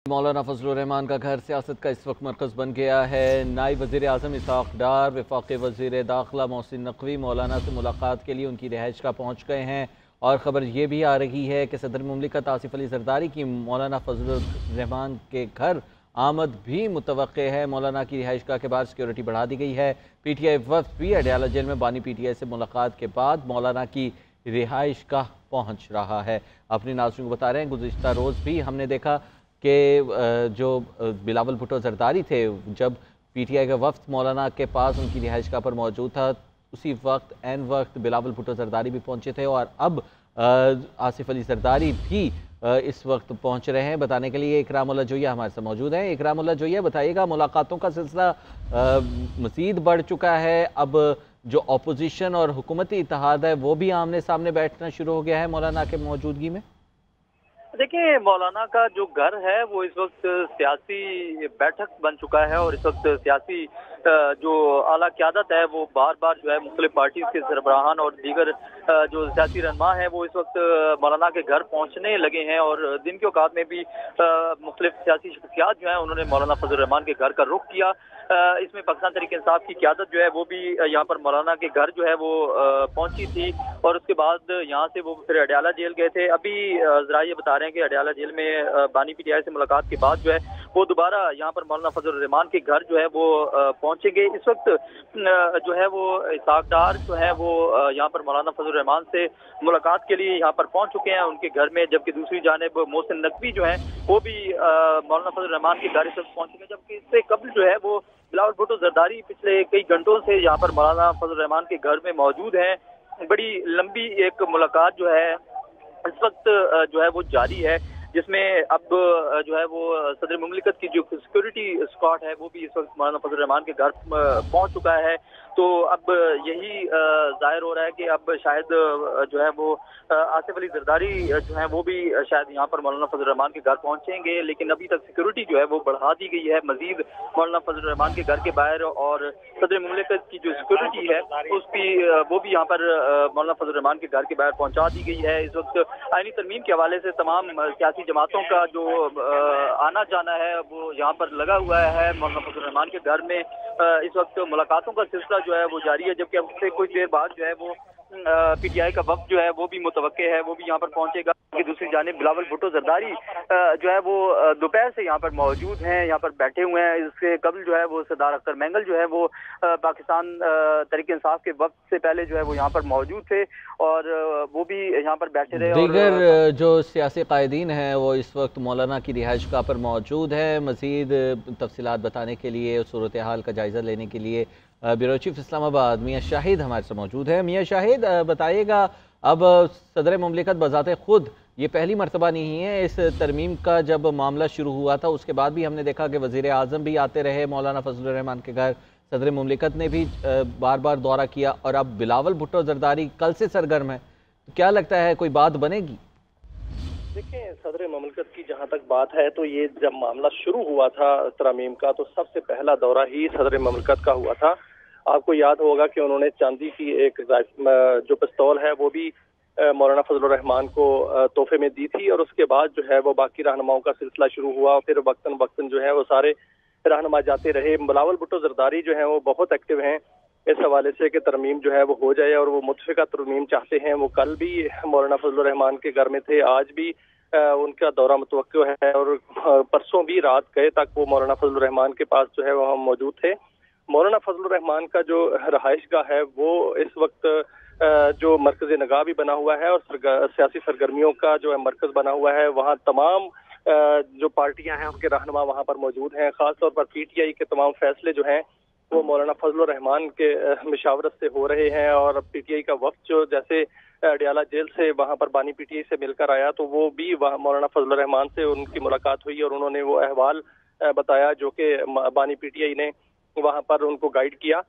मौलाना फजलुर रहमान का घर सियासत का इस वक्त मरकज़ बन गया है। नायब वज़ीर आज़म इसहाक़ डार, वफ़ाक़ी वज़ीर दाखिला मोहसिन नकवी मौलाना से मुलाकात के लिए उनकी रिहाइश का पहुँच गए हैं। और ख़बर ये भी आ रही है कि सदर मुमलिकत आसिफ अली ज़रदारी की मौलाना फजलुर रहमान के घर आमद भी मुतवक्के है। मौलाना की रिहाइश गाह के बाद सिक्योरिटी बढ़ा दी गई है। PTI वफ़द भी अडयाला जेल में बानी PTI से मुलाकात के बाद मौलाना की रिहाइश गाह पहुँच रहा है। अपनी नाज़रीन को बता रहे हैं, गुज़िश्ता रोज़ भी हमने देखा कि जो बिलावल भुट्टो ज़रदारी थे, जब PTI का वफ़द मौलाना के पास उनकी रिहाइश गाह पर मौजूद था, उसी वक्त एन वक्त बिलावल भुट्टो ज़रदारी भी पहुंचे थे। और अब आसिफ अली ज़रदारी भी इस वक्त पहुंच रहे हैं। बताने के लिए इकरामुल्लाह जोया हमारे साथ मौजूद हैं। इकरामुल्लाह जोया, बताइएगा, मुलाकातों का सिलसिला मज़ीद बढ़ चुका है। अब जो अपोजिशन और हुकूमती इत्तेहाद है वो भी आमने सामने बैठना शुरू हो गया है मौलाना के मौजूदगी में। देखिए, मौलाना का जो घर है वो इस वक्त सियासी बैठक बन चुका है और इस वक्त सियासी जो आला क़यादत है वो बार बार जो है मुख्तलिफ पार्टी के सरबराहान और दीगर जो सियासी रहनुमा है वो इस वक्त मौलाना के घर पहुंचने लगे हैं। और दिन के औकात में भी मुख्तलिफ सियासी शख्सियात जो है उन्होंने मौलाना फजलुर रहमान के घर का रुख किया। इसमें पाकिस्तान तहरीक इंसाफ की क़यादत जो है वो भी यहाँ पर मौलाना के घर जो है वो पहुंची थी और उसके बाद यहाँ से वो फिर अडयाला जेल गए थे। अभी ज़रा ये बता रहे हैं कि अडयाला जेल में बानी PTI से मुलाकात के बाद जो है वो दोबारा यहाँ पर मौलाना फजलुर रहमान के घर जो है वो पहुंचेंगे। इस वक्त जो है वो इसहाक़ डार जो है वो यहाँ पर मौलाना फजलुर रहमान से मुलाकात के लिए यहाँ पर पहुंच चुके हैं उनके घर में, जबकि दूसरी जानिब मोहसिन नकवी जो है वो भी मौलाना फजलुर रहमान के घर इस वक्त पहुंचेंगे। जबकि इससे कबल जो है वो बिलावल भुट्टो ज़रदारी पिछले कई घंटों से यहाँ पर मौलाना फजलुर रहमान के घर में मौजूद हैं। बड़ी लंबी एक मुलाकात जो है इस वक्त जो है वो जारी है, जिसमें अब जो है वो सदर मुमलिकत की जो सिक्योरिटी स्क्वाड है वो भी इस वक्त मौलाना फजलुर रहमान के घर पहुंच चुका है। तो अब यही जाहिर हो रहा है कि अब शायद जो है वो आसिफ अली ज़रदारी जो है वो भी शायद यहाँ पर मौलाना फजलुर रहमान के घर पहुंचेंगे। लेकिन अभी तक सिक्योरिटी जो है वो बढ़ा दी गई है मजीद मौलाना फजलुर रहमान के घर के बाहर, और सदर मुमलिकत की जो सिक्योरिटी है उसकी वो भी यहाँ पर मौलाना फजलुर रहमान के घर के बाहर पहुंचा दी गई है। इस वक्त आईनी तरमीम के हवाले से तमाम सियासी जमातों का जो आना जाना है वो यहाँ पर लगा हुआ है। मौलाना फजलुर रहमान के घर में इस वक्त मुलाकातों का सिलसिला जो है वो जारी है, जबकि अब से कुछ देर बाद जो है वो PTI का वक्त जो है वो भी मुतवक्के है, वो भी यहाँ पर पहुंचेगा। दूसरी जानिब बिलावल भुट्टो ज़रदारी जो है वो दोपहर से यहाँ पर मौजूद हैं, यहाँ पर बैठे हुए हैं। इसके कबल जो है वो सरदार अख्तर मैंगल जो है वो पाकिस्तान तहरीक इंसाफ के वक्त से पहले जो है वो यहाँ पर मौजूद थे और वो भी यहाँ पर बैठे रहे। दीगर जो सियासी कायदीन हैं वो इस वक्त मौलाना की रिहाइश गाह पर मौजूद है। मज़ीद तफसीलात बताने के लिए, सूरत हाल का जायज़ा लेने के लिए ब्यूरो चीफ इस्लामाबाद मियाँ शाहिद हमारे साथ मौजूद है। मियाँ शाहिद, बताइएगा, अब सदर मुमलिकत बज़ाते खुद ये पहली मरतबा नहीं है। इस तरमीम का जब मामला शुरू हुआ था उसके बाद भी हमने देखा कि वज़ीर आज़म भी आते रहे मौलाना फजलुर रहमान के घर, सदर मुमलिकत ने भी बार बार दौरा किया और अब बिलावल भुट्टो ज़रदारी कल से सरगर्म है। तो क्या लगता है कोई बात बनेगी? देखिए, सदर मुमलिकत की जहाँ तक बात है तो ये जब मामला शुरू हुआ था तरमीम का तो सबसे पहला दौरा ही सदर मुमलिकत का हुआ था। आपको याद होगा कि उन्होंने चांदी की एक जो पिस्तौल है वो भी मौलाना फजलुर रहमान को तोहफे में दी थी और उसके बाद जो है वो बाकी रहनुमाओं का सिलसिला शुरू हुआ। फिर वक्तन वक्तन जो है वो सारे रहनुमा जाते रहे। बिलावल भुट्टो ज़रदारी जो है वो बहुत एक्टिव हैं इस हवाले से कि तरमीम जो है वो हो जाए और वो मुतफ़िका तरमीम चाहते हैं। वो कल भी मौलाना फजलुर रहमान के घर में थे, आज भी उनका दौरा मुतवक्किल है और परसों भी रात गए तक वो मौलाना फजलुर रहमान के पास जो है वहाँ मौजूद थे। मौलाना फजलुर रहमान का जो रहाइश गाह है वो इस वक्त जो मरकज़ नगाह भी बना हुआ है और सियासी सरगर्मियों का जो है मरकज़ बना हुआ है। वहाँ तमाम जो पार्टियां हैं उनके रहनुमा वहाँ पर मौजूद हैं। ख़ासतौर पर PTI के तमाम फैसले जो हैं वो मौलाना फजलुर रहमान के मशावरत से हो रहे हैं और PTI का वफ़द जो जैसे अडयाला जेल से वहाँ पर बानी PTI से मिलकर आया तो वो भी वहाँ मौलाना फजलुर रहमान से उनकी मुलाकात हुई और उन्होंने वो अहवाल बताया जो कि बानी PTI ने वहाँ पर उनको गाइड किया।